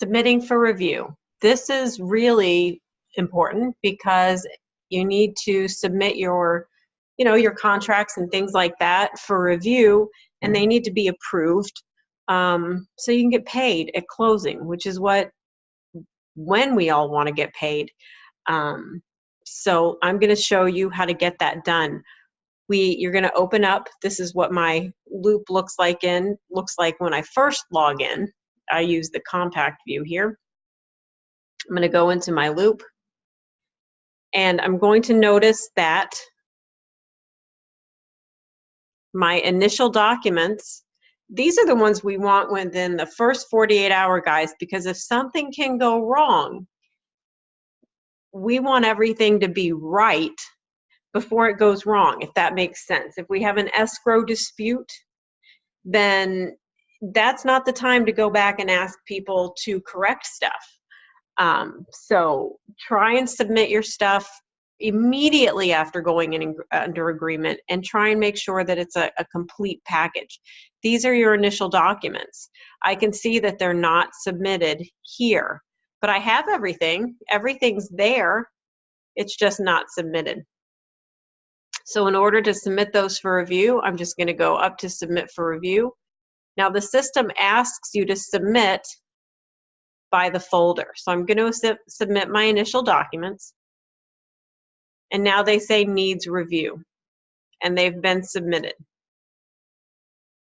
Submitting for review. This is really important because you need to submit your, your contracts and things like that for review, and they need to be approved so you can get paid at closing, which is when we all want to get paid. So I'm going to show you how to get that done. You're going to open up. This is what my loop looks like when I first log in. I use the compact view here. I'm going to go into my loop, and I'm going to notice that my initial documents, these are the ones we want within the first 48-hour, guys, because if something can go wrong, we want everything to be right before it goes wrong, if that makes sense. If we have an escrow dispute, then that's not the time to go back and ask people to correct stuff. So try and submit your stuff immediately after going in under agreement, and try and make sure that it's a complete package. These are your initial documents. I can see that they're not submitted here, but I have everything. Everything's there. It's just not submitted. So in order to submit those for review, I'm just going to go up to submit for review. Now the system asks you to submit by the folder. So I'm going to submit my initial documents, and now they say needs review, and they've been submitted,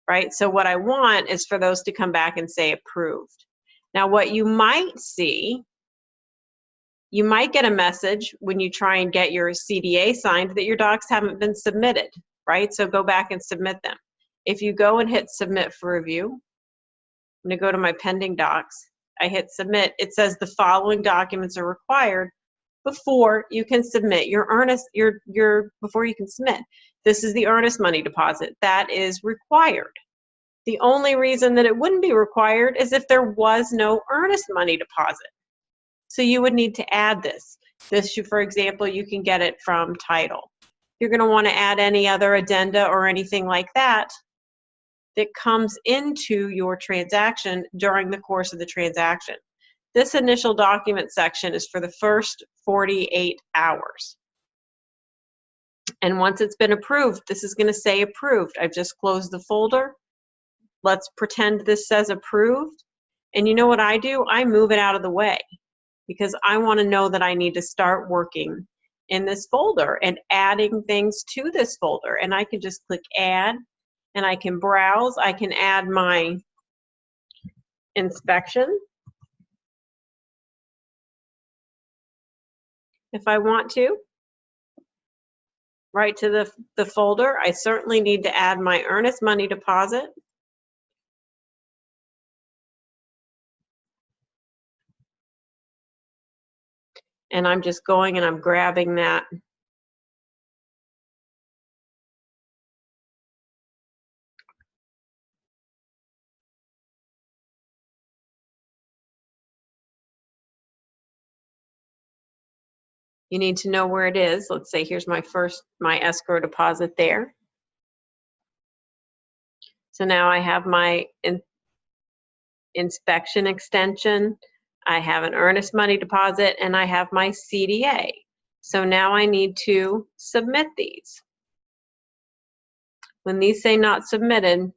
right? So what I want is for those to come back and say approved. Now what you might see, you might get a message when you try and get your CDA signed that your docs haven't been submitted, right? So go back and submit them. If you go and hit submit for review, I'm going to go to my pending docs. I hit submit. It says the following documents are required before you can submit your earnest, before you can submit. This is the earnest money deposit. That is required. The only reason that it wouldn't be required is if there was no earnest money deposit. So you would need to add this. For example, you can get it from title. You're going to want to add any other addenda or anything like that that comes into your transaction during the course of the transaction. This initial document section is for the first 48 hours. And once it's been approved, this is going to say approved. I've just closed the folder. Let's pretend this says approved. And you know what I do? I move it out of the way because I want to know that I need to start working in this folder and adding things to this folder. And I can just click add, and I can browse. I can add my inspection if I want to, right to the folder. I certainly need to add my earnest money deposit. And I'm just going and I'm grabbing that. You need to know where it is. Let's say here's my escrow deposit there. So now I have my inspection extension, I have an earnest money deposit, and I have my CDA. So now I need to submit these. When these say not submitted,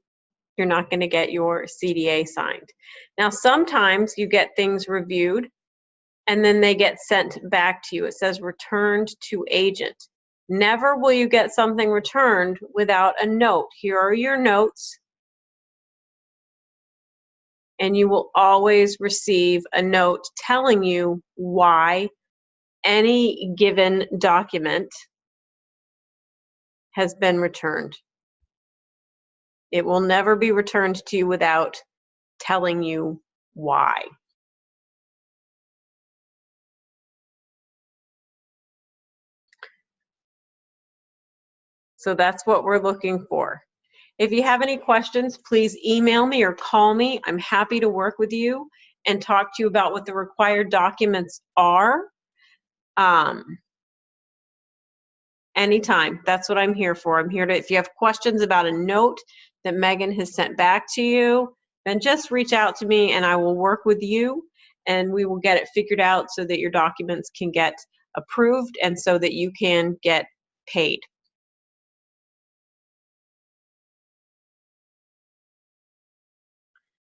you're not going to get your CDA signed. Now sometimes you get things reviewed and then they get sent back to you. It says returned to agent. Never will you get something returned without a note. Here are your notes. And you will always receive a note telling you why any given document has been returned. It will never be returned to you without telling you why. So that's what we're looking for. If you have any questions, please email me or call me. I'm happy to work with you and talk to you about what the required documents are. Anytime. That's what I'm here for. I'm here to, if you have questions about a note that Megan has sent back to you, then just reach out to me and I will work with you. and we will get it figured out so that your documents can get approved and so that you can get paid.